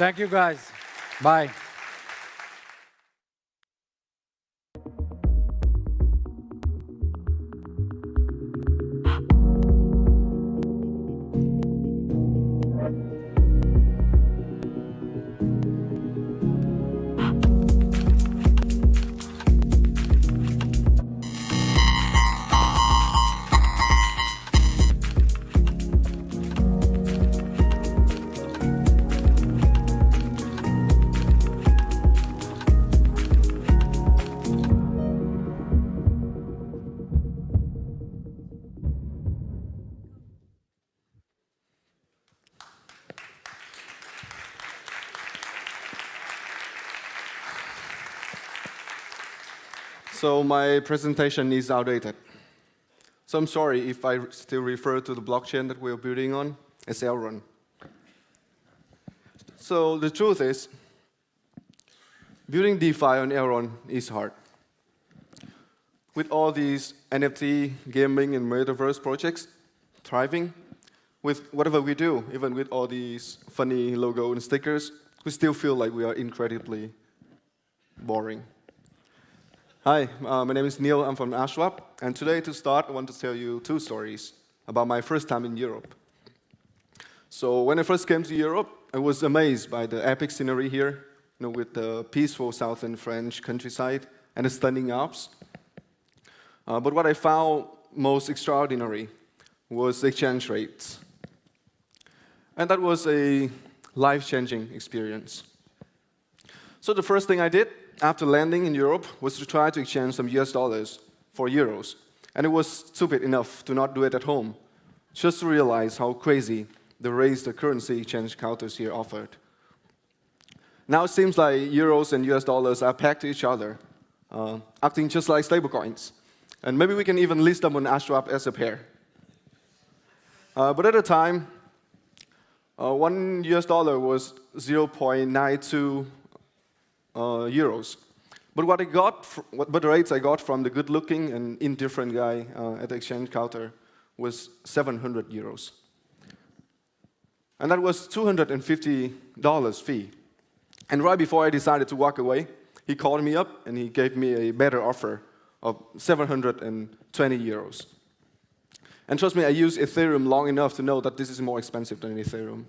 Thank you, guys. Bye. So my presentation is outdated. So I'm sorry if I still refer to the blockchain that we're building on as Elrond. So the truth is, building DeFi on Elrond is hard. With all these NFT, gaming, and metaverse projects thriving, with whatever we do, even with all these funny logo and stickers, we still feel like we are incredibly boring. Hi, my name is Neil. I'm from Ashswap. And today, to start, I want to tell you two stories about my first time in Europe. So when I first came to Europe, I was amazed by the epic scenery here, with the peaceful southern French countryside and the stunning Alps. But what I found most extraordinary was the exchange rates. And that was a life-changing experience. So the first thing I did after landing in Europe was to try to exchange some US dollars for euros. And it was stupid enough to not do it at home, just to realize how crazy the rates the currency exchange counters here offered. Now it seems like euros and US dollars are pegged to each other, acting just like stablecoins. And maybe we can even list them on Ashswap as a pair. But at the time, one US dollar was 0.92 euros. But the rates I got from the good-looking and indifferent guy at the exchange counter was 700 euros. And that was $250 fee. And right before I decided to walk away, he called me up and he gave me a better offer of 720 euros. And trust me, I used Ethereum long enough to know that this is more expensive than Ethereum.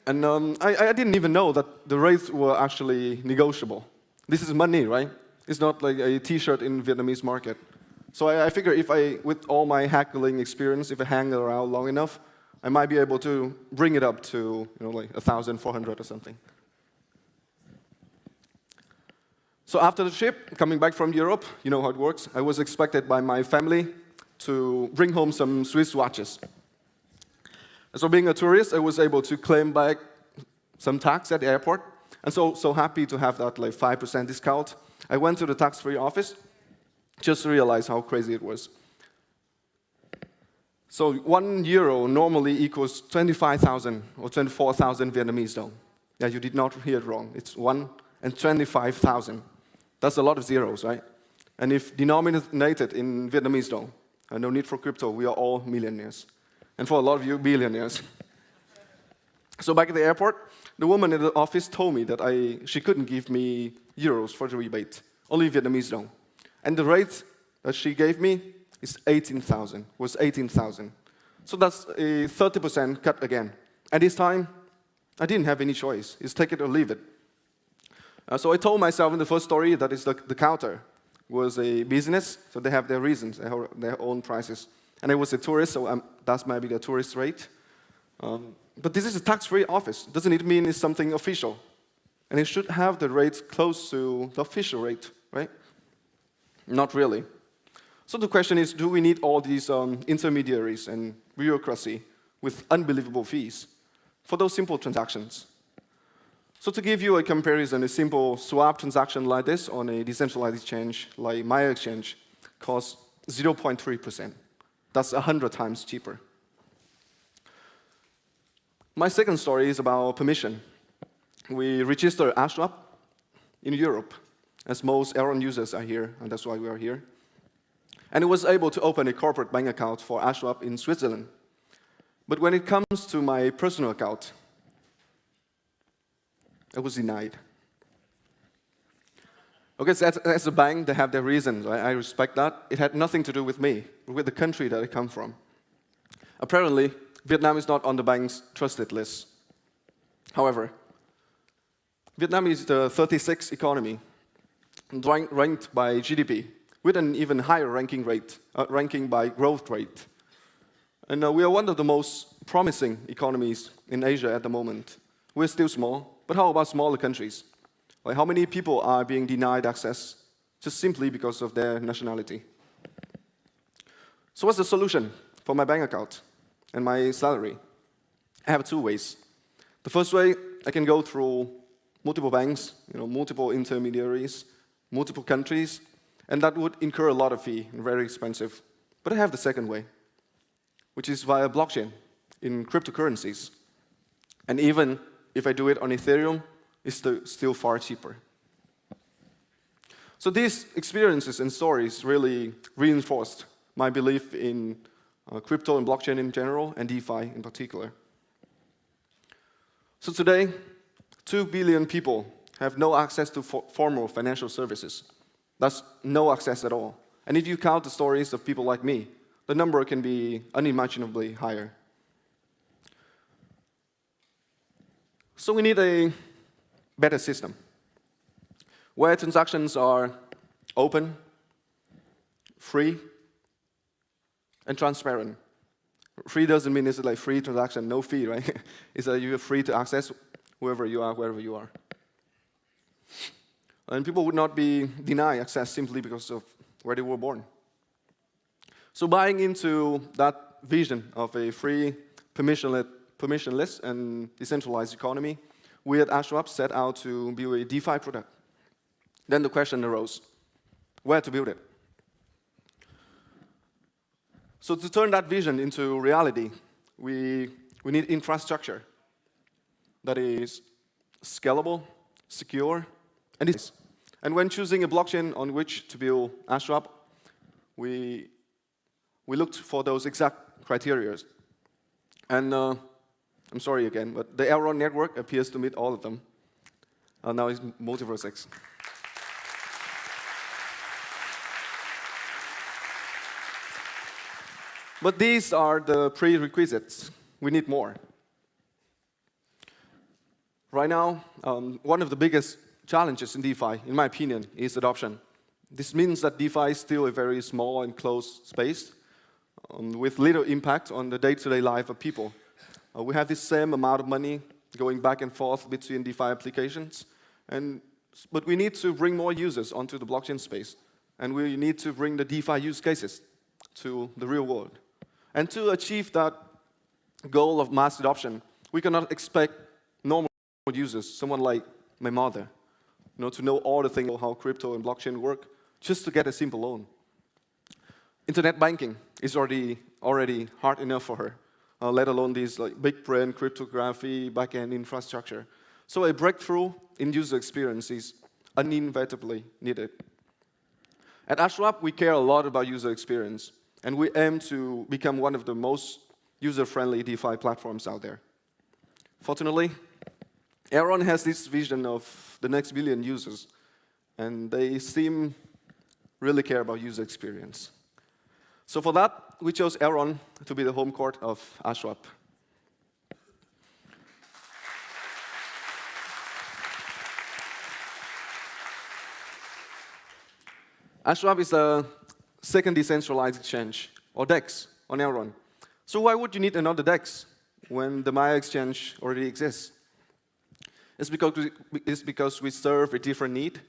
And I didn't even know that the rates were actually negotiable. This is money, right? It's not like a T-shirt in Vietnamese market. So I figure if with all my haggling experience, if I hang around long enough, I might be able to bring it up to like 1,400 or something. So after the trip, coming back from Europe, you know how it works. I was expected by my family to bring home some Swiss watches. So being a tourist, I was able to claim back some tax at the airport. And so happy to have that like 5% discount. I went to the tax-free office just to realize how crazy it was. So €1 normally equals 25,000 or 24,000 Vietnamese dong. Yeah, you did not hear it wrong. It's 1 and 25,000. That's a lot of zeros, right? And if denominated in Vietnamese dong, no need for crypto, we are all millionaires. And for a lot of you, billionaires. So back at the airport, the woman in the office told me that she couldn't give me euros for the rebate, only Vietnamese dong. And the rate that she gave me is 18,000, was 18,000. So that's a 30% cut again. And this time, I didn't have any choice. It's take it or leave it. So I told myself in the first story that the counter was a business, so they have their reasons, they have their own prices. And I was a tourist, so that's maybe the tourist rate. But this is a tax-free office. Doesn't it mean it's something official? And it should have the rates close to the official rate, right? Not really. So the question is, do we need all these intermediaries and bureaucracy with unbelievable fees for those simple transactions? So to give you a comparison, a simple swap transaction like this on a decentralized exchange like my exchange costs 0.3%. That's 100 times cheaper. My second story is about permission. We registered Ashswap in Europe, as most Elrond users are here, and that's why we are here. And it was able to open a corporate bank account for Ashswap in Switzerland. But when it comes to my personal account, I was denied. Okay, so as a bank, they have their reasons. I respect that. It had nothing to do with me, but with the country that I come from. Apparently, Vietnam is not on the bank's trusted list. However, Vietnam is the 36th economy, ranked by GDP, with an even higher ranking by growth rate. And we are one of the most promising economies in Asia at the moment. We're still small, but how about smaller countries? Like how many people are being denied access just simply because of their nationality? So what's the solution for my bank account and my salary? I have two ways. The first way, I can go through multiple banks, multiple intermediaries, multiple countries, and that would incur a lot of fee and very expensive. But I have the second way, which is via blockchain in cryptocurrencies. And even if I do it on Ethereum, it's still far cheaper. So these experiences and stories really reinforced my belief in crypto and blockchain in general, and DeFi in particular. So today, 2 billion people have no access to formal financial services. That's no access at all. And if you count the stories of people like me, the number can be unimaginably higher. So we need a better system, where transactions are open, free, and transparent. Free doesn't mean it's like free transaction, no fee, right? It's that you're free to access whoever you are, wherever you are. And people would not be denied access simply because of where they were born. So buying into that vision of a free, permissionless, and decentralized economy, we at Ashswap set out to build a DeFi product. Then the question arose, where to build it? So to turn that vision into reality, we need infrastructure that is scalable, secure, and easy. And when choosing a blockchain on which to build Ashswap, we looked for those exact criteria. And I'm sorry again, but the Elrond network appears to meet all of them. Now it's MultiverseX. But these are the prerequisites. We need more. Right now, one of the biggest challenges in DeFi, in my opinion, is adoption. This means that DeFi is still a very small and closed space with little impact on the day-to-day life of people. We have the same amount of money going back and forth between DeFi applications, but we need to bring more users onto the blockchain space, and we need to bring the DeFi use cases to the real world. And to achieve that goal of mass adoption, we cannot expect normal users, someone like my mother, to know all the things about how crypto and blockchain work, just to get a simple loan. Internet banking is already hard enough for her, let alone these big brand cryptography backend infrastructure. So a breakthrough in user experience is inevitably needed. At Ashswap, we care a lot about user experience, and we aim to become one of the most user-friendly DeFi platforms out there. Fortunately, Elrond has this vision of the next billion users, and they seem really care about user experience. So for that, we chose Elrond to be the home court of Ashswap. Ashswap is the second decentralized exchange, or DEX, on Elrond. So why would you need another DEX when the Maya exchange already exists? It's because we serve a different need,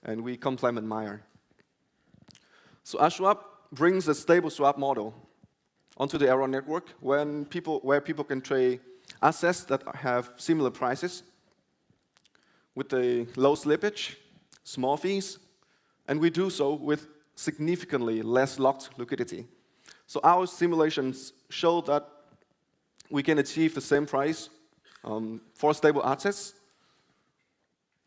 and we complement Maya. So Ashswap brings a stable swap model onto the Elrond network where people can trade assets that have similar prices with a low slippage, small fees, and we do so with significantly less locked liquidity. So our simulations show that we can achieve the same price for stable assets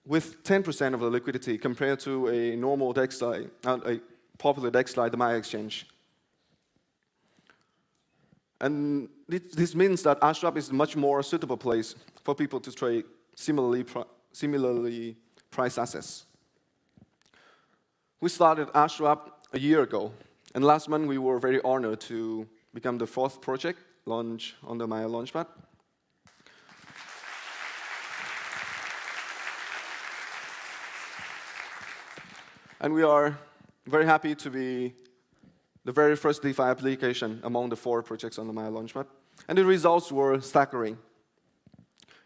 with 10% of the liquidity compared to a normal DEX, a popular DEX like the Maya exchange. And this means that Ashswap is a much more suitable place for people to trade similarly priced assets. We started Ashswap a year ago, and last month we were very honored to become the 4th project launched on the Maya Launchpad. And we are very happy to be the very first DeFi application among the 4 projects on the Maya Launchpad. And the results were staggering,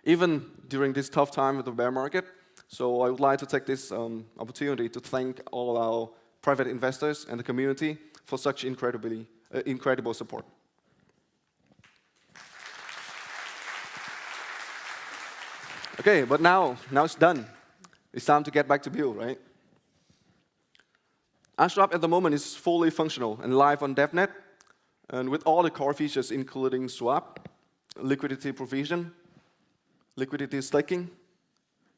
even during this tough time of the bear market. So I would like to take this opportunity to thank all our private investors and the community for such incredible support. Okay, but now it's done. It's time to get back to build, right? Ashswap at the moment is fully functional and live on DevNet, and with all the core features including swap, liquidity provision, liquidity staking,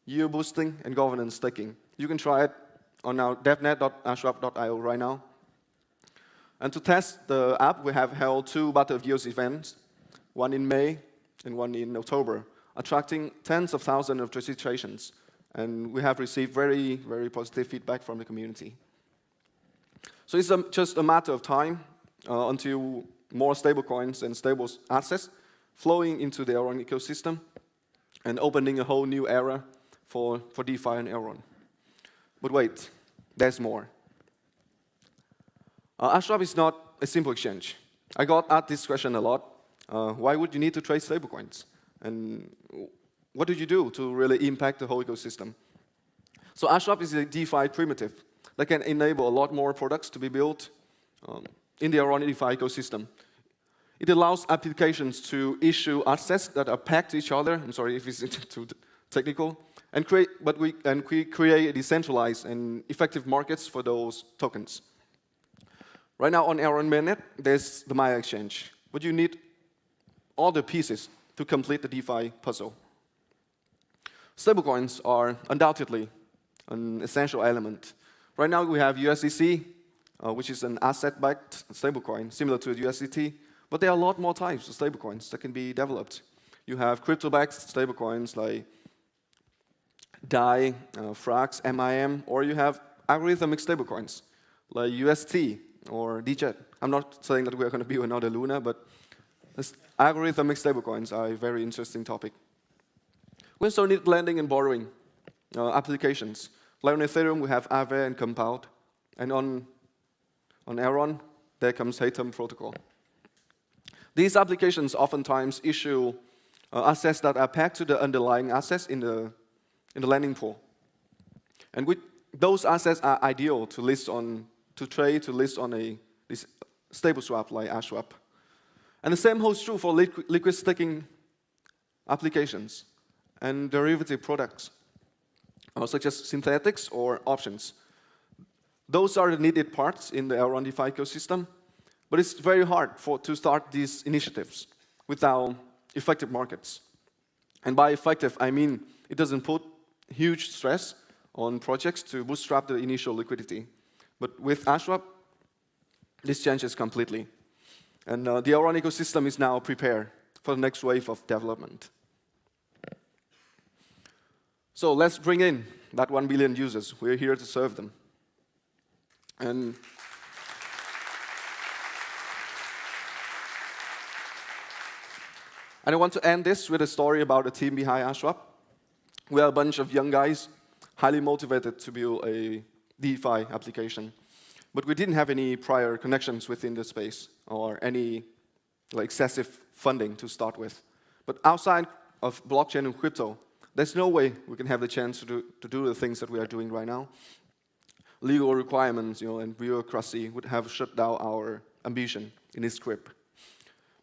yield boosting, and governance staking. You can try it on our devnet.ashswap.io right now. And to test the app, we have held 2 Battle of Years events, one in May and one in October, attracting tens of thousands of registrations. And we have received very, very positive feedback from the community. So it's just a matter of time until more stablecoins and stable assets flowing into the Elrond ecosystem and opening a whole new era for DeFi and Elrond. But wait, there's more. Ashswap is not a simple exchange. I got asked this question a lot. Why would you need to trade stablecoins? And what do you do to really impact the whole ecosystem? So Ashswap is a DeFi primitive that can enable a lot more products to be built in the Elrond DeFi ecosystem. It allows applications to issue assets that are pegged to each other. I'm sorry if it's too technical. And we create decentralized and effective markets for those tokens. Right now on Elrond mainnet, there's the Maya exchange. But you need all the pieces to complete the DeFi puzzle. Stablecoins are undoubtedly an essential element. Right now we have USDC, which is an asset-backed stablecoin, similar to USDT, but there are a lot more types of stablecoins that can be developed. You have crypto-backed stablecoins like DAI, Frax, MIM, or you have algorithmic stablecoins like UST or DJET. I'm not saying that we're going to build another Luna, but algorithmic stablecoins are a very interesting topic. We also need lending and borrowing applications. Like on Ethereum, we have Aave and Compound. And on Elrond, there comes Hatem protocol. These applications oftentimes issue assets that are pegged to the underlying assets in the lending pool. And those assets are ideal to list on this stable swap like Ashswap. And the same holds true for liquid staking applications and derivative products, such as synthetics or options. Those are the needed parts in the Elrond DeFi ecosystem, but it's very hard to start these initiatives without effective markets. And by effective, I mean it doesn't put huge stress on projects to bootstrap the initial liquidity. But with Ashswap, this changes completely. And the Elrond ecosystem is now prepared for the next wave of development. So let's bring in that 1 billion users. We're here to serve them. And I want to end this with a story about the team behind Ashswap. We are a bunch of young guys, highly motivated to build a DeFi application. But we didn't have any prior connections within the space or any excessive funding to start with. But outside of blockchain and crypto, there's no way we can have the chance to do the things that we are doing right now. Legal requirements, and bureaucracy would have shut down our ambition in this script.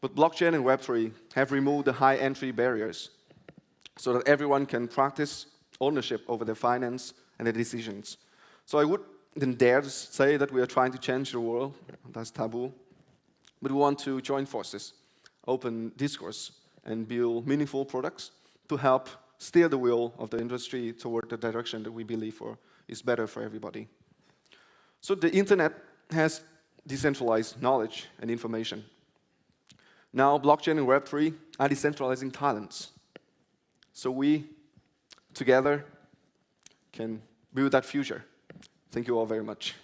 But blockchain and Web3 have removed the high entry barriers so that everyone can practice ownership over their finance and their decisions. So I wouldn't dare to say that we are trying to change the world. That's taboo. But we want to join forces, open discourse, and build meaningful products to help steer the wheel of the industry toward the direction that we believe is better for everybody. So the internet has decentralized knowledge and information. Now, blockchain and Web3 are decentralizing talents. So we, together, can build that future. Thank you all very much.